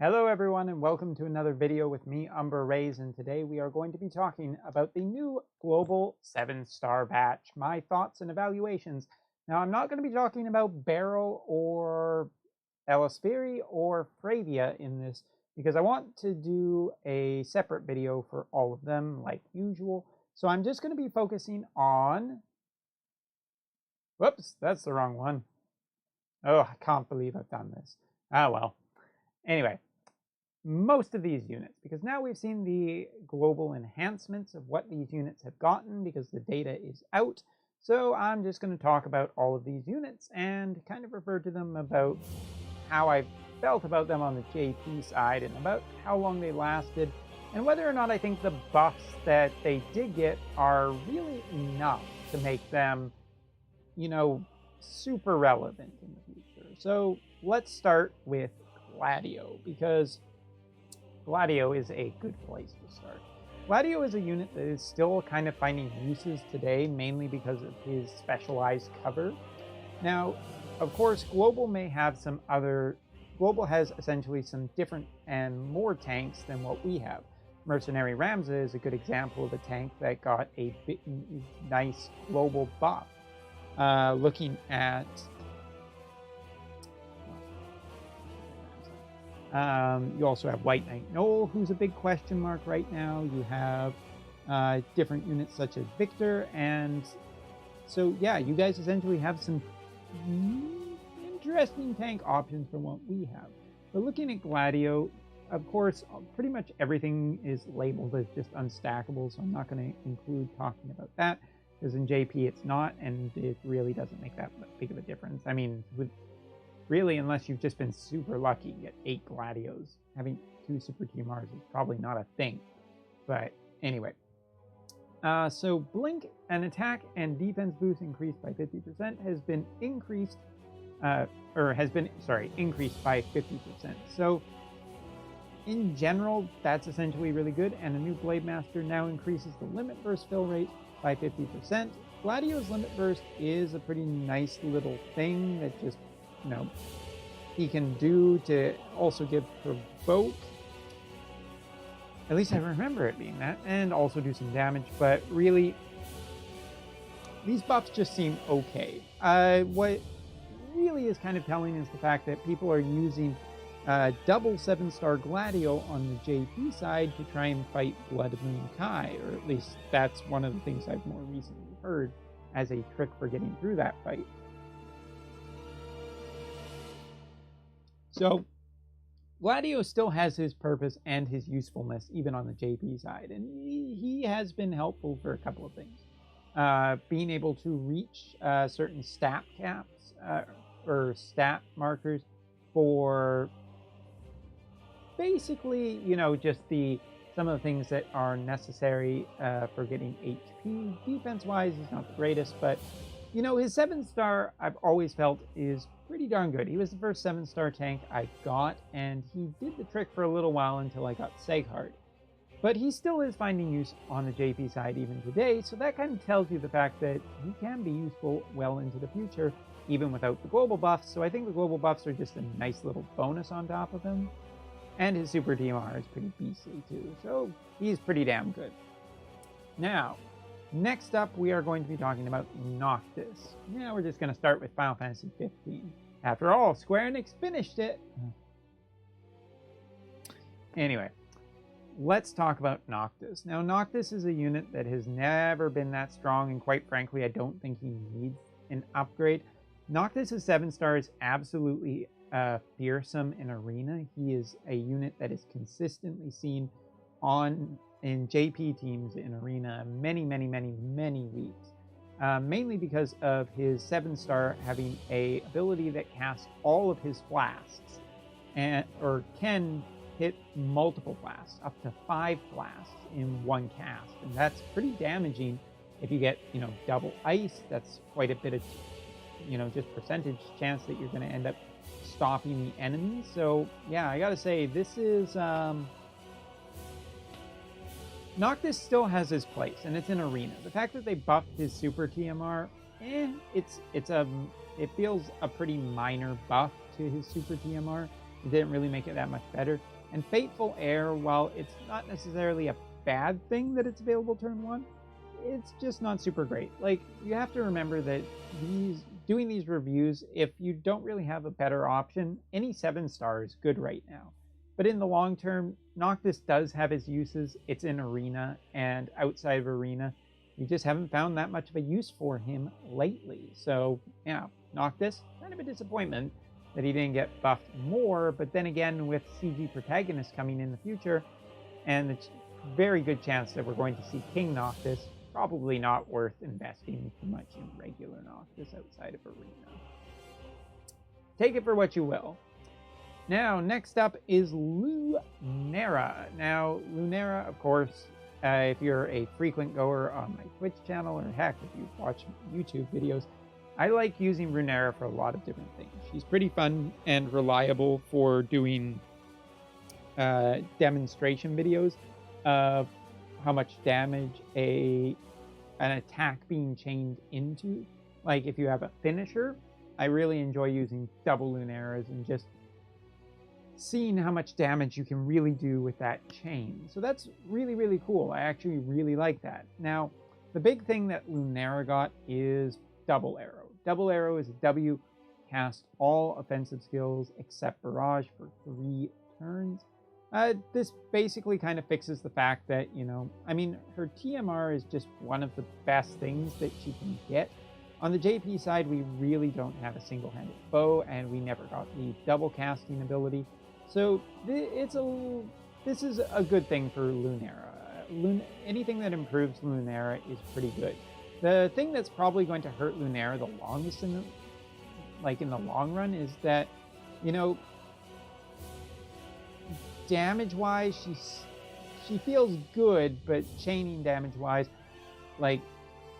Hello everyone and welcome to another video with me, Umber Rays, and today we are going to be talking about the new global 7-star batch, my thoughts and evaluations. Now I'm not going to be talking about Beryl or Elispheri or Fravia in this because I want to do a separate video for all of them like usual. So I'm just going to be focusing on... Whoops, that's the wrong one. Oh, I can't believe I've done this. Ah well. Anyway. Most of these units, because now we've seen the global enhancements of what these units have gotten because the data is out. So I'm just going to talk about all of these units and kind of refer to them about how I felt about them on the JP side and about how long they lasted and whether or not I think the buffs that they did get are really enough to make them, super relevant in the future. So let's start with Gladio, because Gladio is a good place to start. Gladio is a unit that is still kind of finding uses today, mainly because of his specialized cover. Now, of course, Global has essentially some different and more tanks than what we have. Mercenary Ramza is a good example of a tank that got a nice global buff. Looking at... you also have White Knight Knoll, who's a big question mark right now. You have different units such as Victor, and so yeah, you guys essentially have some interesting tank options from what we have. But looking at Gladio, of course, pretty much everything is labeled as just unstackable, so I'm not going to include talking about that, because in JP it's not, and it really doesn't make that big of a difference. I mean, really, unless you've just been super lucky, get 8 Gladios. Having 2 Super TMRs is probably not a thing. But anyway. So Blink, an attack and defense boost increased by 50% has been increased, increased by 50%. So in general, that's essentially really good. And the new Blade Master now increases the limit burst fill rate by 50%. Gladio's limit burst is a pretty nice little thing that just he can do to also give provoke. At least I remember it being that, and also do some damage, but really, these buffs just seem okay. What really is kind of telling is the fact that people are using double 7-star Gladio on the JP side to try and fight Blood Moon Kai, or at least that's one of the things I've more recently heard as a trick for getting through that fight. So, Gladio still has his purpose and his usefulness, even on the JP side, and he has been helpful for a couple of things. Being able to reach certain stat caps, or stat markers for basically, just some of the things that are necessary for getting HP. Defense-wise, is not the greatest, but his 7-star, I've always felt, is pretty darn good. He was the first 7-star tank I got, and he did the trick for a little while until I got Seghard. But he still is finding use on the JP side even today, so that kind of tells you the fact that he can be useful well into the future, even without the global buffs. So I think the global buffs are just a nice little bonus on top of him. And his Super DMR is pretty beastly too, so he's pretty damn good. Now, next up, we are going to be talking about Noctis. Now we're just going to start with Final Fantasy 15. After all, Square Enix finished it. Anyway, let's talk about Noctis. Now, Noctis is a unit that has never been that strong, and quite frankly, I don't think he needs an upgrade. Noctis' 7-star is absolutely fearsome in Arena. He is a unit that is consistently seen in JP teams in Arena many weeks. Mainly because of his 7-star having a ability that casts all of his flasks, or can hit multiple flasks, up to 5 flasks in one cast, and that's pretty damaging. If you get double ice, that's quite a bit of just percentage chance that you're going to end up stopping the enemy. So yeah, I gotta say, this is Noctis still has his place, and it's in Arena. The fact that they buffed his Super TMR, it feels a pretty minor buff to his Super TMR. It didn't really make it that much better. And Fateful Air, while it's not necessarily a bad thing that it's available turn 1, it's just not super great. Like, you have to remember that doing these reviews, if you don't really have a better option, any 7-star is good right now. But in the long term, Noctis does have its uses. It's in Arena, and outside of Arena, you just haven't found that much of a use for him lately. So, yeah, Noctis, kind of a disappointment that he didn't get buffed more, but then again, with CG protagonists coming in the future, and it's very good chance that we're going to see King Noctis, probably not worth investing too much in regular Noctis outside of Arena. Take it for what you will. Now, next up is Luminara. Now, Luminara, of course, if you're a frequent goer on my Twitch channel, or heck, if you watch YouTube videos, I like using Luminara for a lot of different things. She's pretty fun and reliable for doing demonstration videos of how much damage an attack being chained into. Like, if you have a finisher, I really enjoy using double Luminaras and just seeing how much damage you can really do with that chain. So that's really, really cool. I actually really like that. Now, the big thing that Luminara got is Double Arrow. Double Arrow is a W, cast all offensive skills except Barrage for 3 turns. This basically kind of fixes the fact that, I mean, her TMR is just one of the best things that she can get. On the JP side, we really don't have a single-handed bow, and we never got the double casting ability. So this is a good thing for Luminara. Anything that improves Luminara is pretty good. The thing that's probably going to hurt Luminara the longest in the long run is that, damage-wise, she feels good, but chaining damage-wise, like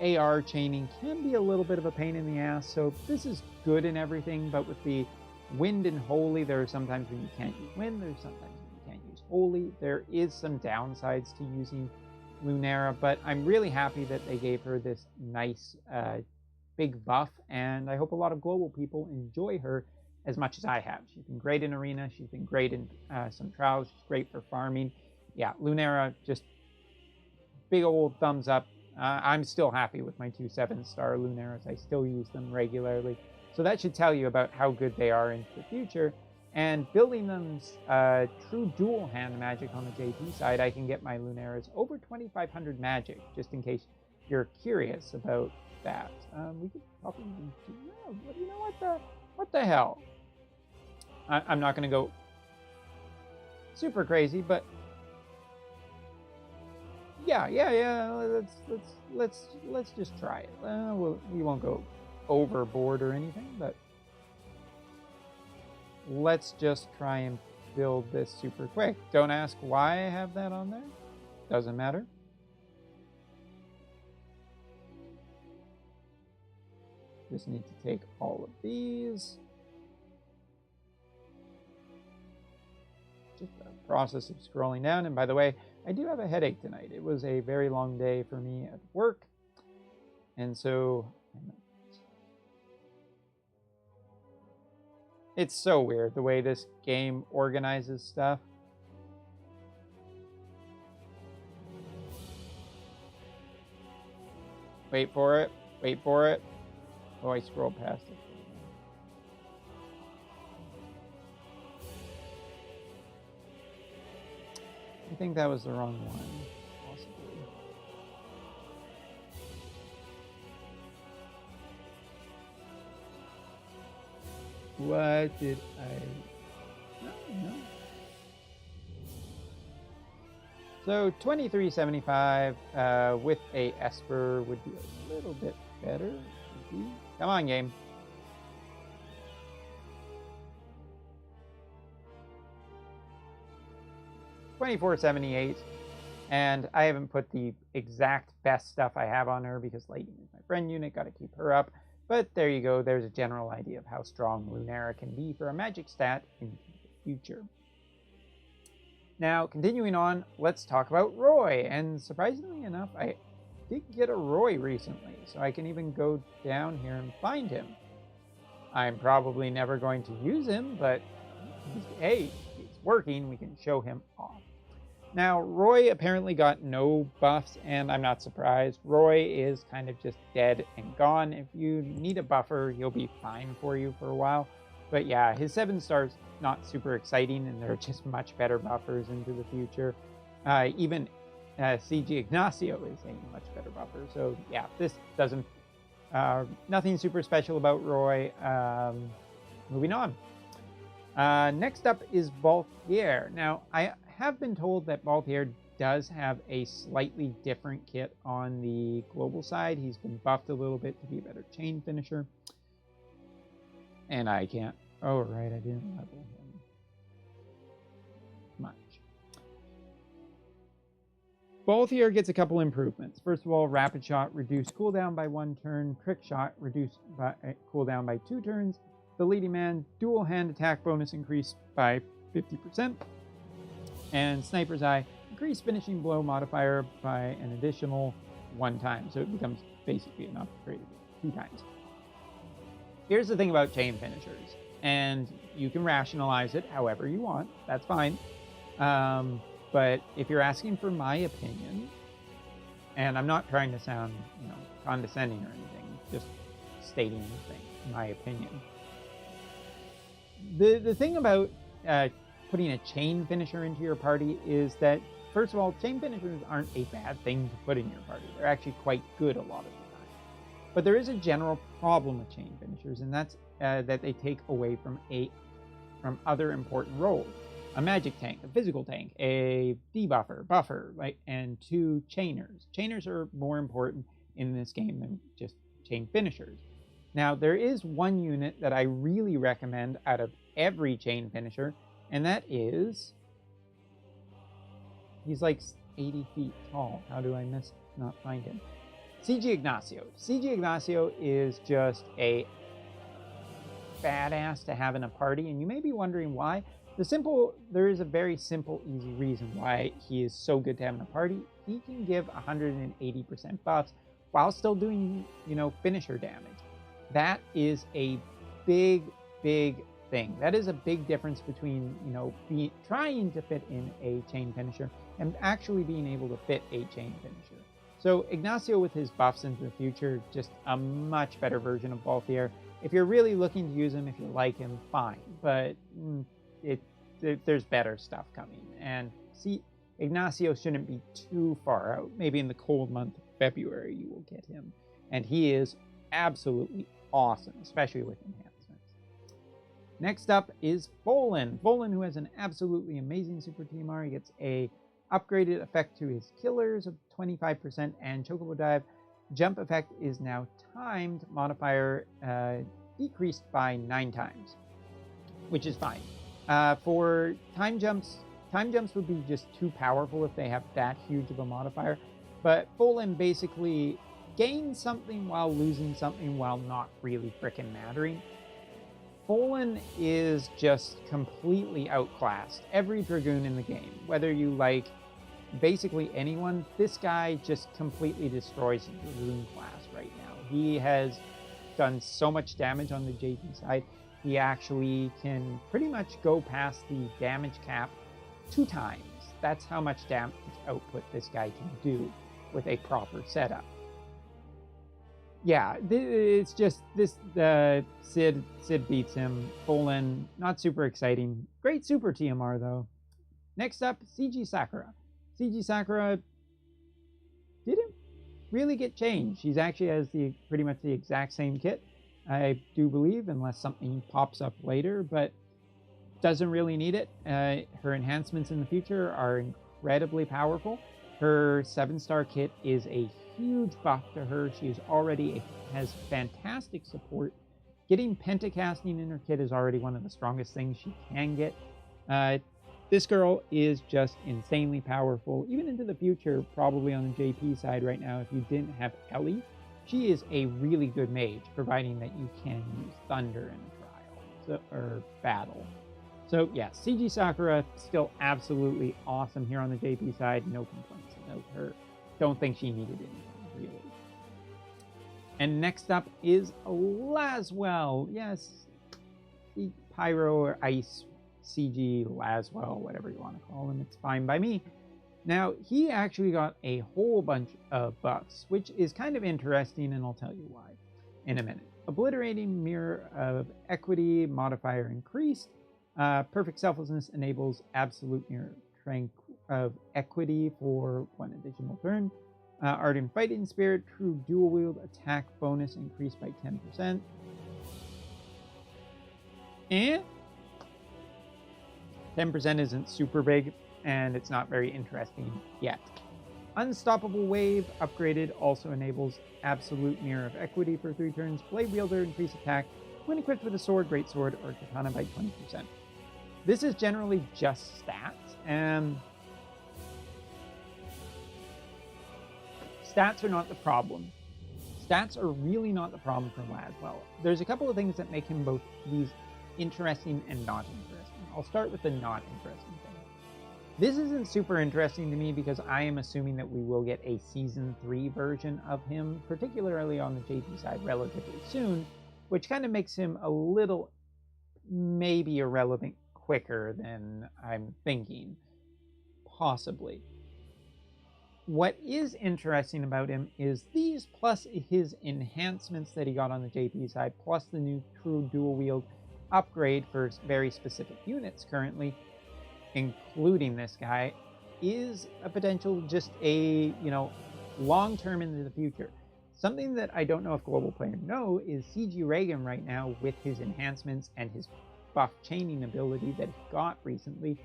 AR chaining, can be a little bit of a pain in the ass. So this is good in everything, but with the Wind and Holy, there are sometimes when you can't use Wind, there's sometimes when you can't use Holy. There is some downsides to using Luminara, but I'm really happy that they gave her this nice big buff, and I hope a lot of global people enjoy her as much as I have. She's been great in Arena, she's been great in some trials, she's great for farming. Yeah, Luminara, just big old thumbs up. I'm still happy with my 2 7-star Luminaras. I still use them regularly. So that should tell you about how good they are into the future. And building them true dual hand magic on the JP side, I can get my Luminaras over 2,500 magic, just in case you're curious about that. We could probably do that. You know what the hell? I'm not going to go super crazy, but yeah. Let's just try it. We won't go overboard or anything, but let's just try and build this super quick. Don't ask why I have that on there. Doesn't matter. Just need to take all of these. Just a process of scrolling down. And by the way, I do have a headache tonight. It was a very long day for me at work. And so it's so weird the way this game organizes stuff. Wait for it. Wait for it. Oh, I scrolled past it. I think that was the wrong one, possibly. What did I... No. So 2375 with a Esper would be a little bit better. Come on, game. $24.78, and I haven't put the exact best stuff I have on her because Lightning is my friend unit, got to keep her up. But there you go, there's a general idea of how strong Luminara can be for a magic stat in the future. Now, continuing on, let's talk about Roy, and surprisingly enough, I did get a Roy recently, so I can even go down here and find him. I'm probably never going to use him, but hey, it's working, we can show him off. Now, Roy apparently got no buffs, and I'm not surprised. Roy is kind of just dead and gone. If you need a buffer, he'll be fine for you for a while. But yeah, his 7 stars not super exciting, and there are just much better buffers into the future. Even CG Ignacio is a much better buffer. So yeah, this doesn't, nothing super special about Roy. Moving on. Next up is Baldhair. Now, I have been told that Baldhair does have a slightly different kit on the global side. He's been buffed a little bit to be a better chain finisher. And I can't. Oh, right, I didn't level him much. Baldhair gets a couple improvements. First of all, Rapid Shot reduced cooldown by 1 turn. Trick Shot reduced cooldown by 2 turns. The Leading Man dual hand attack bonus increased by 50%. And Sniper's Eye increased finishing blow modifier by an additional 1 time. So it becomes basically an upgrade 2 times. Here's the thing about chain finishers, and you can rationalize it however you want. That's fine. But if you're asking for my opinion, and I'm not trying to sound, condescending or anything, just stating the thing, my opinion. The thing about putting a chain finisher into your party is that, first of all, chain finishers aren't a bad thing to put in your party. They're actually quite good a lot of the time. But there is a general problem with chain finishers, and that's that they take away from other important roles. A magic tank, a physical tank, a debuffer, buffer, right, and 2 chainers. Chainers are more important in this game than just chain finishers. Now, there is one unit that I really recommend out of every chain finisher, and that is... He's like 80 feet tall. How do I not find him? CG Ignacio. CG Ignacio is just a badass to have in a party, and you may be wondering why. There is a very simple, easy reason why he is so good to have in a party. He can give 180% buffs while still doing, finisher damage. That is a big, big thing. That is a big difference between, trying to fit in a chain finisher and actually being able to fit a chain finisher. So Ignacio with his buffs into the future, just a much better version of Baldhair. If you're really looking to use him, if you like him, fine. But there's better stuff coming. And see, Ignacio shouldn't be too far out. Maybe in the cold month of February you will get him. And he is absolutely awesome, especially with enhancements. Next up is Bolin. Bolin, who has an absolutely amazing Super TMR. He gets a upgraded effect to his killers of 25% and Chocobo Dive. Jump effect is now timed, modifier decreased by 9 times, which is fine. For time jumps would be just too powerful if they have that huge of a modifier. But Bolin basically gains something while losing something while not really frickin' mattering. Bolin is just completely outclassed every Dragoon in the game. Whether you like basically anyone, this guy just completely destroys the Dragoon class right now. He has done so much damage on the JP side. He actually can pretty much go past the damage cap 2 times. That's how much damage output this guy can do with a proper setup. Yeah, it's just this, Sid beats him. Bolin, not super exciting. Great Super TMR though. Next up, CG Sakura. CG Sakura didn't really get changed. She's actually has pretty much the exact same kit, I do believe, unless something pops up later, but doesn't really need it. Her enhancements in the future are incredibly powerful. Her 7-star kit is a huge buff to her. She has fantastic support. Getting pentacasting in her kit is already one of the strongest things she can get. This girl is just insanely powerful, even into the future, probably on the JP side right now. If you didn't have Ellie, she is a really good mage, providing that you can use Thunder in a trial or battle. So yeah, CG Sakura still absolutely awesome here on the JP side. No complaints about her. Don't think she needed anything, really. And next up is Laswell. Yes, the Pyro or Ice CG Laswell, whatever you want to call him, it's fine by me. Now, he actually got a whole bunch of buffs, which is kind of interesting, and I'll tell you why in a minute. Obliterating Mirror of Equity modifier increased. Perfect Selflessness enables Absolute Mirror of Equity for 1 additional turn. Ardent Fighting Spirit, True Dual Wield attack bonus increased by 10%. And 10% isn't super big, and it's not very interesting yet. Unstoppable Wave upgraded also enables Absolute Mirror of Equity for 3 turns. Blade Wielder increase attack when equipped with a sword, greatsword, or katana by 20%. This is generally just stats, and stats are not the problem. Stats are really not the problem for Laswell. There's a couple of things that make him both these interesting and not interesting. I'll start with the not interesting thing. This isn't super interesting to me because I am assuming that we will get a Season 3 version of him, particularly on the JP side, relatively soon, which kind of makes him a little maybe irrelevant quicker than I'm thinking, possibly. What is interesting about him is these, plus his enhancements that he got on the JP side, plus the new True Dual Wield upgrade for very specific units currently, including this guy, is a potential just a, long-term into the future. Something that I don't know if global players know is CG Reagan right now, with his enhancements and his buff chaining ability that he got recently,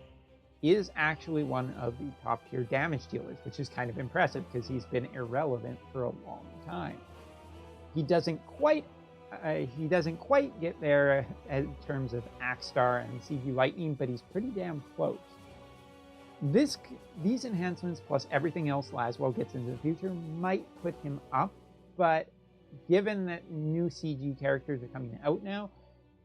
is actually one of the top tier damage dealers, which is kind of impressive because he's been irrelevant for a long time. He doesn't quite get there in terms of Axstar and CG Lightning, but he's pretty damn close. These enhancements plus everything else Laswell gets into the future might put him up, but given that new CG characters are coming out now,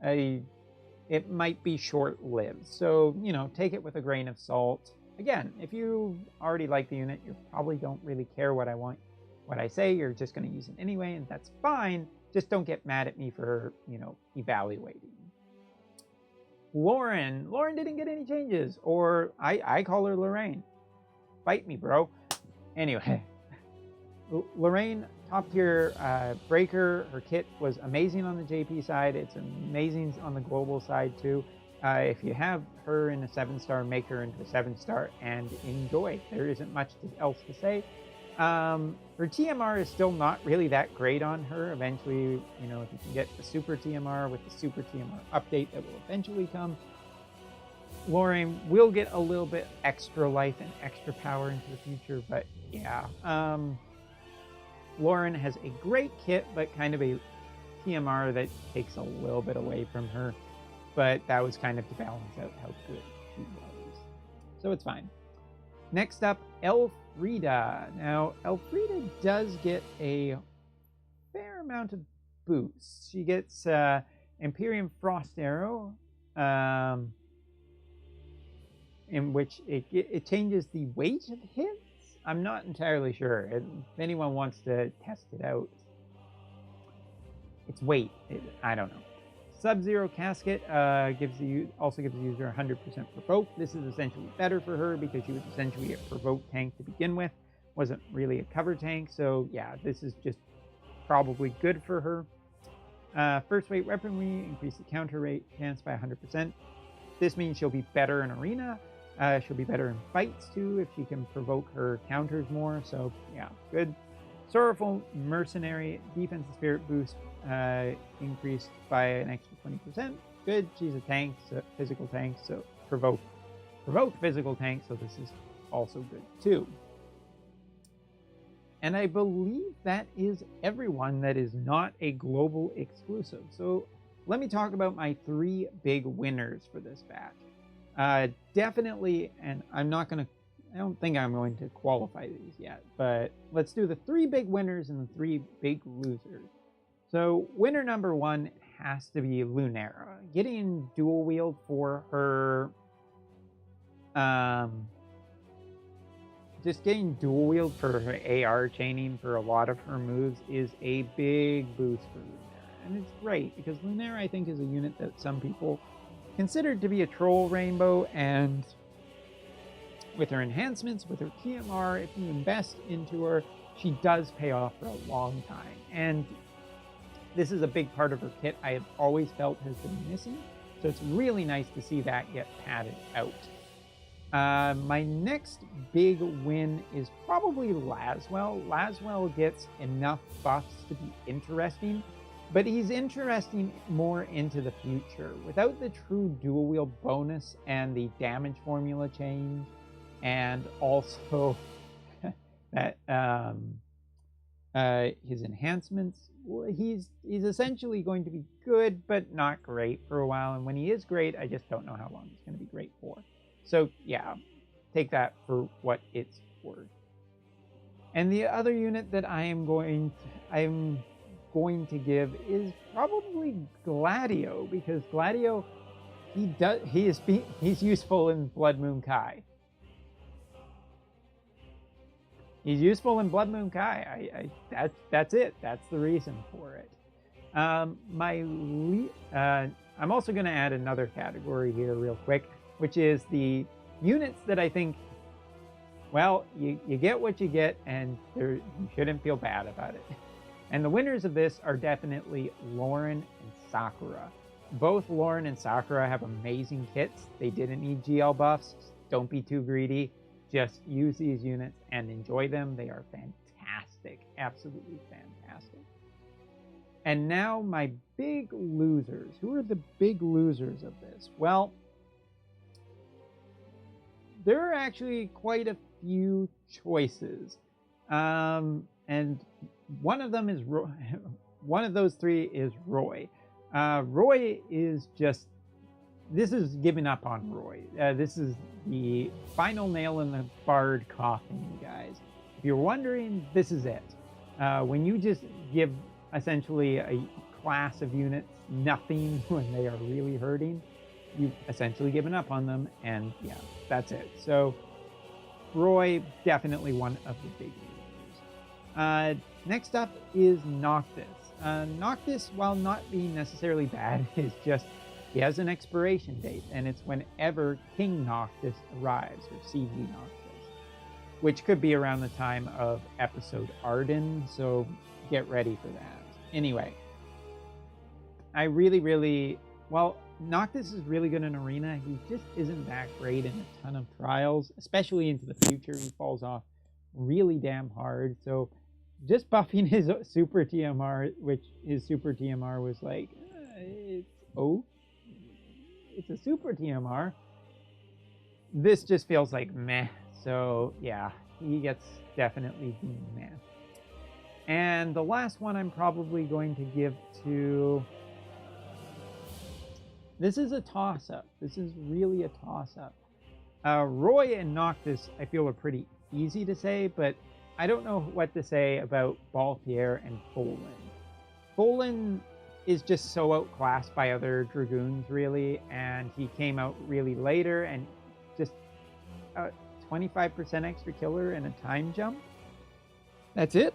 it might be short-lived. So, take it with a grain of salt. Again, if you already like the unit, you probably don't really care what I say. You're just going to use it anyway, and that's fine. Just don't get mad at me for, evaluating. Lauren didn't get any changes, or I call her Lorraine. Fight me, bro. Anyway, Lorraine, top tier breaker. Her kit was amazing on the JP side. It's amazing on the global side too. If you have her in a 7-star, make her into a 7-star and enjoy. There isn't much else to say. Her TMR is still not really that great on her. Eventually, if you can get the Super TMR with the Super TMR update that will eventually come, Lorraine will get a little bit extra life and extra power into the future, but yeah. Lauren has a great kit, but kind of a TMR that takes a little bit away from her, but that was kind of to balance out how good she was. So it's fine. Next up, Rida. Now, Rida does get a fair amount of boosts. She gets Imperium Frost Arrow, in which it changes the weight of hits. I'm not entirely sure. If anyone wants to test it out, its weight, I don't know. Sub-Zero Casket also gives the user 100% provoke. This is essentially better for her because she was essentially a provoke tank to begin with. Wasn't really a cover tank, so yeah, this is just probably good for her. First weight weaponry, increase the counter rate chance by 100%. This means she'll be better in arena. She'll be better in fights too if she can provoke her counters more, so yeah, good. Sorrowful Mercenary, defense and spirit boost increased by an extra 20%. Good. She's a tank, so physical tank, so provoke physical tank, so this is also good too. And I believe that is everyone that is not a global exclusive. So let me talk about my 3 big winners for this batch. Definitely, and I don't think I'm going to qualify these yet, but let's do the 3 big winners and the 3 big losers. So winner number 1 has to be Luminara. Getting dual wield for her, just getting dual wield for her AR chaining for a lot of her moves is a big boost for Luminara. And it's great because Luminara, I think, is a unit that some people considered to be a troll rainbow, and with her enhancements, with her TMR, if you invest into her, she does pay off for a long time. And this is a big part of her kit I have always felt has been missing. So it's really nice to see that get padded out. My next big win is probably Laswell. Laswell gets enough buffs to be interesting, but he's interesting more into the future. Without the true dual wield bonus and the damage formula change, and also that his enhancements, he's essentially going to be good but not great for a while, and when he is great, I just don't know how long he's going to be great for. So yeah, take that for what it's worth. And the other unit that I'm going to give is probably Gladio, because Gladio, he's useful in Blood Moon Kai. He's useful in Blood Moon Kai. That's it. That's the reason for it. I'm also going to add another category here real quick, which is the units that I think, well, you get what you get, and you shouldn't feel bad about it. And the winners of this are definitely Lorraine and Sakura. Both Lorraine and Sakura have amazing kits. They didn't need GL buffs. Don't be too greedy. Just use these units and enjoy them. They are fantastic. Absolutely fantastic. And now my big losers. Who are the big losers of this? Well, there are actually quite a few choices. And one of them is one of those three is Roy. Roy is just, this is giving up on Roy. This is the final nail in the bard coffin, you guys. If you're wondering, this is it. When you just give essentially a class of units nothing when they are really hurting, you've essentially given up on them, and yeah, that's it. So Roy, definitely one of the big losers. Next up is Noctis. Noctis, while not being necessarily bad, is just, he has an expiration date, and it's whenever King Noctis arrives, or CG Noctis, which could be around the time of episode Arden, so get ready for that. Anyway, I really, well, Noctis is really good in Arena. He just isn't that great in a ton of trials, especially into the future. He falls off really damn hard, so just buffing his super TMR, which his super TMR was like, it's a super TMR. This just feels like meh. So yeah, he gets definitely meh. And the last one I'm probably going to give to, this is a toss-up. This is really a toss-up. Roy and Noctis, I feel, are pretty easy to say, but I don't know what to say about Baldhair and Bolin. Bolin is just so outclassed by other Dragoons, really, and he came out really later, and just 25% extra killer and a time jump. That's it.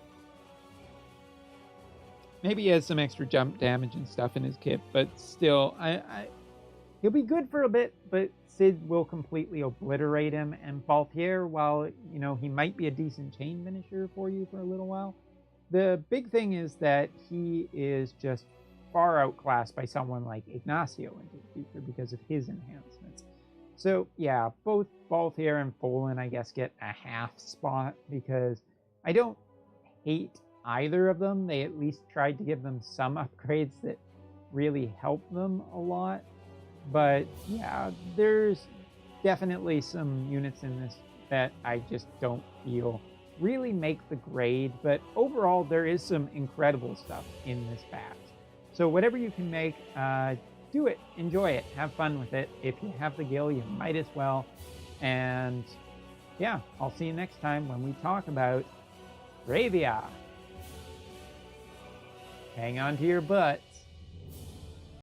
Maybe he has some extra jump damage and stuff in his kit, but still, he'll be good for a bit, but Sid will completely obliterate him. And Baldhair, while, you know, he might be a decent chain finisher for you for a little while, the big thing is that he is just far outclassed by someone like Ignacio into the future because of his enhancements. So yeah, both Baldhair and Bolin, I guess, get a half spot because I don't hate either of them. They at least tried to give them some upgrades that really help them a lot. But yeah, there's definitely some units in this that I just don't feel really make the grade. But overall, there is some incredible stuff in this batch. So whatever you can make, do it, enjoy it, have fun with it. If you have the gil, you might as well. And yeah, I'll see you next time when we talk about Bravia. Hang on to your butts.